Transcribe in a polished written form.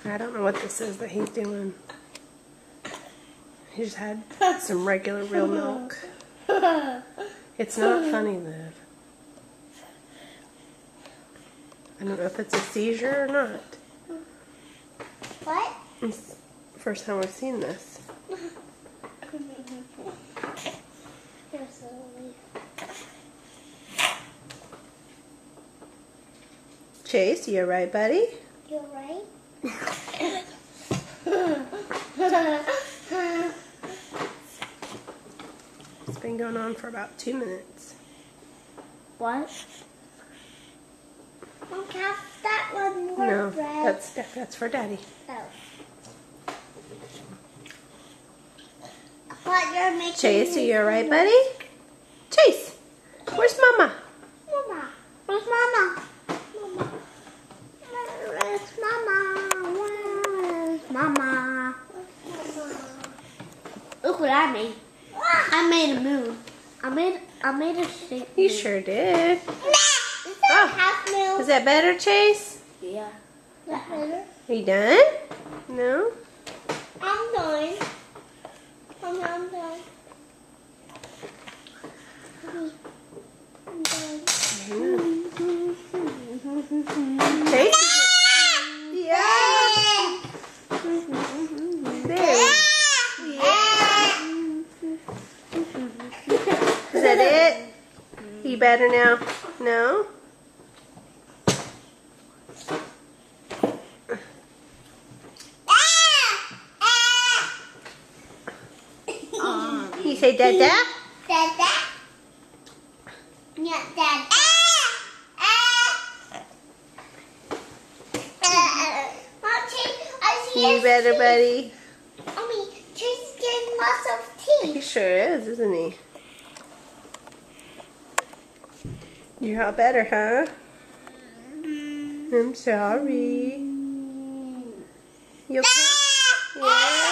I don't know what this is that he's doing. He just had some regular real milk. It's not funny, Liv. I don't know if it's a seizure or not. What? It's the first time I've seen this. Chase, you alright, buddy? You're right. It's been going on for about 2 minutes. What? Okay, that one was No, red. that's for Daddy. Oh. What you're making? Chase, are you alright, buddy? Chase, where's Mama? Mama. Where's Mama? Mama. Where's Mama? Where's Mama? Look what I made. I made a moon. I made a shape. You sure did. Is that half moon? Is that better, Chase? Yeah. Is that better? Are you done? No? I'm done. I'm done. I'm done. Chase? Yeah. There. Yeah. Is that it? You better now? No? You say Dada? Dada? Yeah, Dada. You better, buddy. Mommy, Chase is getting lots of He teeth. sure is, isn't he? You're all better, huh? I'm sorry. You okay? Yeah.